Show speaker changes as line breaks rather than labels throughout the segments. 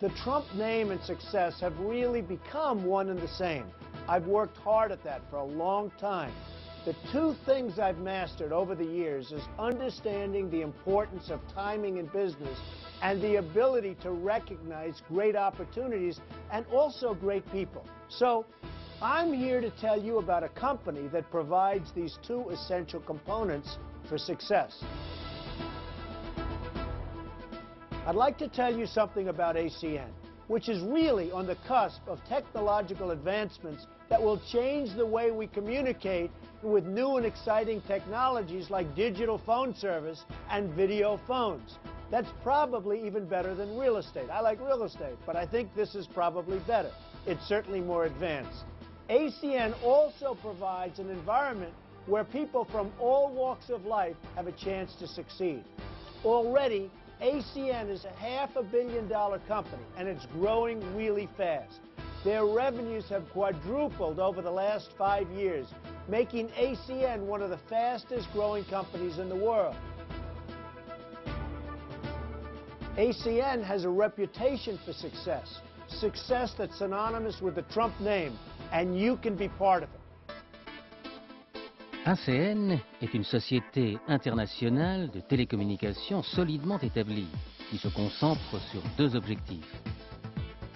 The Trump name and success have really become one and the same. I've worked hard at that for a long time. The two things I've mastered over the years is understanding the importance of timing in business and the ability to recognize great opportunities and also great people. So I'm here to tell you about a company that provides these two essential components for success. I'd like to tell you something about ACN, which is really on the cusp of technological advancements that will change the way we communicate with new and exciting technologies like digital phone service and video phones. That's probably even better than real estate. I like real estate, but I think this is probably better. It's certainly more advanced. ACN also provides an environment where people from all walks of life have a chance to succeed. Already, ACN is a $500 million company, and it's growing really fast. Their revenues have quadrupled over the last 5 years, making ACN one of the fastest growing companies in the world. ACN has a reputation for success, success that's synonymous with the Trump name, and you can be part of it.
ACN est une société internationale de télécommunications solidement établie, qui se concentre sur deux objectifs.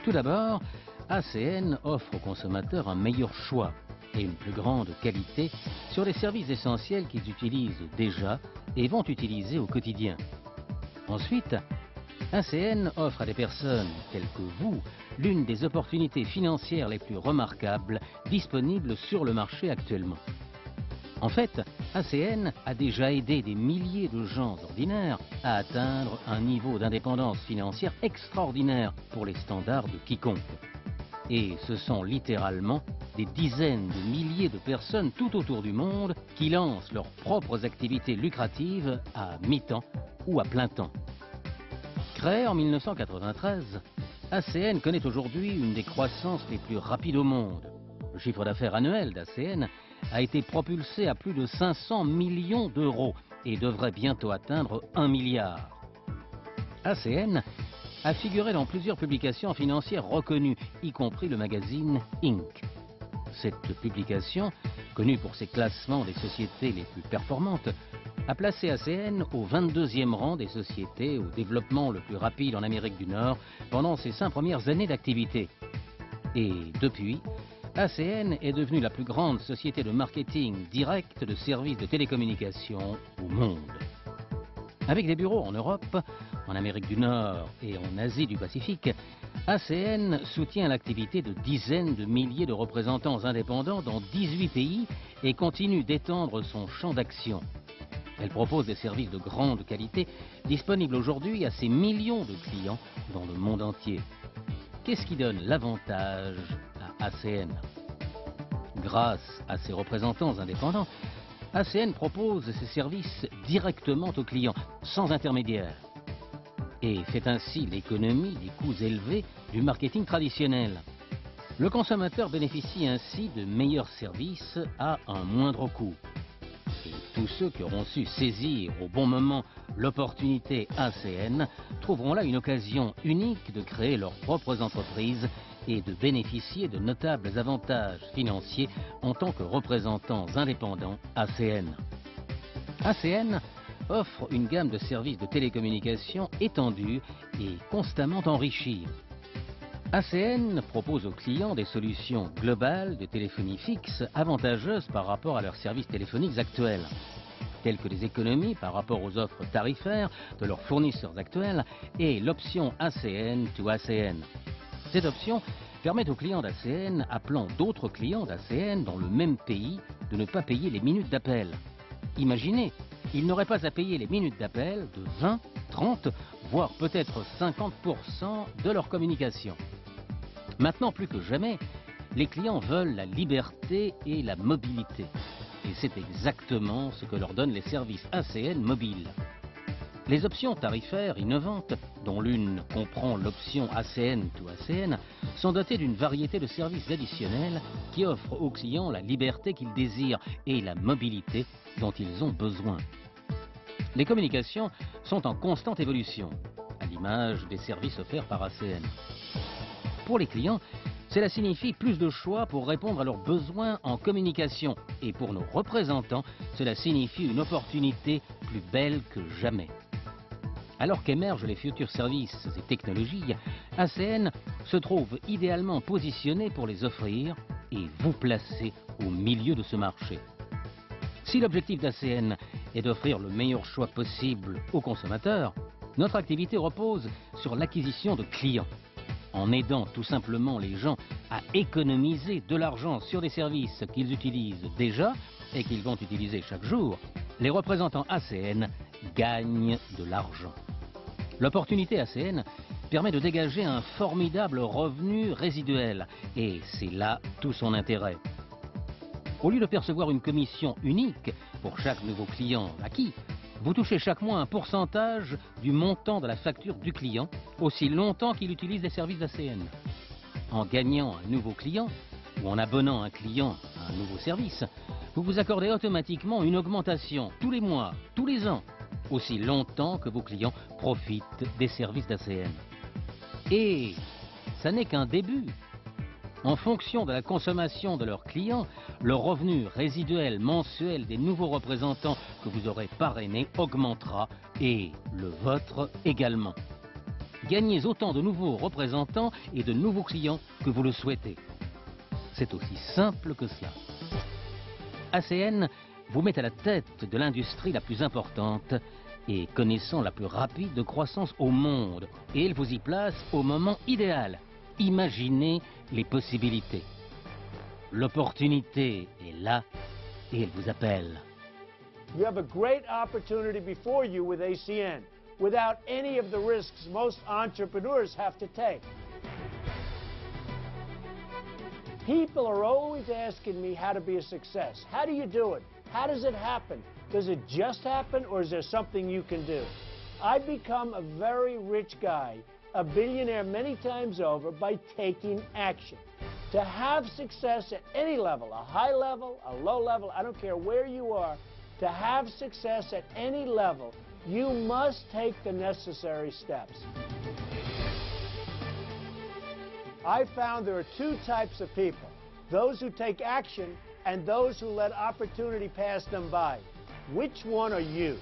Tout d'abord, ACN offre aux consommateurs un meilleur choix et une plus grande qualité sur les services essentiels qu'ils utilisent déjà et vont utiliser au quotidien. Ensuite, ACN offre à des personnes telles que vous l'une des opportunités financières les plus remarquables disponibles sur le marché actuellement. En fait, ACN a déjà aidé des milliers de gens ordinaires à atteindre un niveau d'indépendance financière extraordinaire pour les standards de quiconque. Et ce sont littéralement des dizaines de milliers de personnes tout autour du monde qui lancent leurs propres activités lucratives à mi-temps ou à plein temps. Créé en 1993, ACN connaît aujourd'hui une des croissances les plus rapides au monde. Le chiffre d'affaires annuel d'ACN a été propulsé à plus de 500 millions d'euros et devrait bientôt atteindre 1 milliard. ACN a figuré dans plusieurs publications financières reconnues, y compris le magazine Inc. Cette publication, connue pour ses classements des sociétés les plus performantes, a placé ACN au 22e rang des sociétés au développement le plus rapide en Amérique du Nord pendant ses 5 premières années d'activité. Et depuis, ACN est devenue la plus grande société de marketing direct de services de télécommunications au monde. Avec des bureaux en Europe, en Amérique du Nord et en Asie du Pacifique, ACN soutient l'activité de dizaines de milliers de représentants indépendants dans 18 pays et continue d'étendre son champ d'action. Elle propose des services de grande qualité disponibles aujourd'hui à ses millions de clients dans le monde entier. Qu'est-ce qui donne l'avantage à ACN? Grâce à ses représentants indépendants, ACN propose ses services directement aux clients, sans intermédiaire, et fait ainsi l'économie des coûts élevés du marketing traditionnel. Le consommateur bénéficie ainsi de meilleurs services à un moindre coût. Et tous ceux qui auront su saisir au bon moment l'opportunité ACN trouveront là une occasion unique de créer leurs propres entreprises et de bénéficier de notables avantages financiers en tant que représentants indépendants ACN. ACN offre une gamme de services de télécommunications étendue et constamment enrichie. ACN propose aux clients des solutions globales de téléphonie fixe avantageuses par rapport à leurs services téléphoniques actuels, telles que des économies par rapport aux offres tarifaires de leurs fournisseurs actuels et l'option ACN to ACN. Cette option permet aux clients d'ACN appelant d'autres clients d'ACN dans le même pays de ne pas payer les minutes d'appel. Imaginez, ils n'auraient pas à payer les minutes d'appel de 20, 30, voire peut-être 50% de leur communication. Maintenant plus que jamais, les clients veulent la liberté et la mobilité. Et c'est exactement ce que leur donnent les services ACN mobiles. Les options tarifaires innovantes, dont l'une comprend l'option ACN to ACN, sont dotées d'une variété de services additionnels qui offrent aux clients la liberté qu'ils désirent et la mobilité dont ils ont besoin. Les communications sont en constante évolution. à l'image des services offerts par ACN. Pour les clients, cela signifie plus de choix pour répondre à leurs besoins en communication. Et pour nos représentants, cela signifie une opportunité plus belle que jamais. Alors qu'émergent les futurs services et technologies, ACN se trouve idéalement positionné pour les offrir et vous placer au milieu de ce marché. Si l'objectif d'ACN est d'offrir le meilleur choix possible aux consommateurs, notre activité repose sur l'acquisition de clients. En aidant tout simplement les gens à économiser de l'argent sur des services qu'ils utilisent déjà et qu'ils vont utiliser chaque jour, les représentants ACN gagnent de l'argent. L'opportunité ACN permet de dégager un formidable revenu résiduel et c'est là tout son intérêt. Au lieu de percevoir une commission unique pour chaque nouveau client acquis, vous touchez chaque mois un pourcentage du montant de la facture du client, aussi longtemps qu'il utilise les services d'ACN. En gagnant un nouveau client, ou en abonnant un client à un nouveau service, vous vous accordez automatiquement une augmentation tous les mois, tous les ans, aussi longtemps que vos clients profitent des services d'ACN. Et ça n'est qu'un début. En fonction de la consommation de leurs clients, le revenu résiduel mensuel des nouveaux représentants que vous aurez parrainés augmentera et le vôtre également. Gagnez autant de nouveaux représentants et de nouveaux clients que vous le souhaitez. C'est aussi simple que cela. ACN vous met à la tête de l'industrie la plus importante et connaissant la plus rapide de croissance au monde. Et il vous y place au moment idéal. Imaginez les possibilités. L'opportunité est là et elle vous appelle.
You have a great opportunity before you with ACN, without any of the risks most entrepreneurs have to take. People are always asking me how to be a success. How do you do it? How does it happen? Does it just happen or is there something you can do? I've become a very rich guy, a billionaire many times over, by taking action. To have success at any level, a high level, a low level, I don't care where you are, to have success at any level, you must take the necessary steps. I found there are two types of people, those who take action and those who let opportunity pass them by. Which one are you?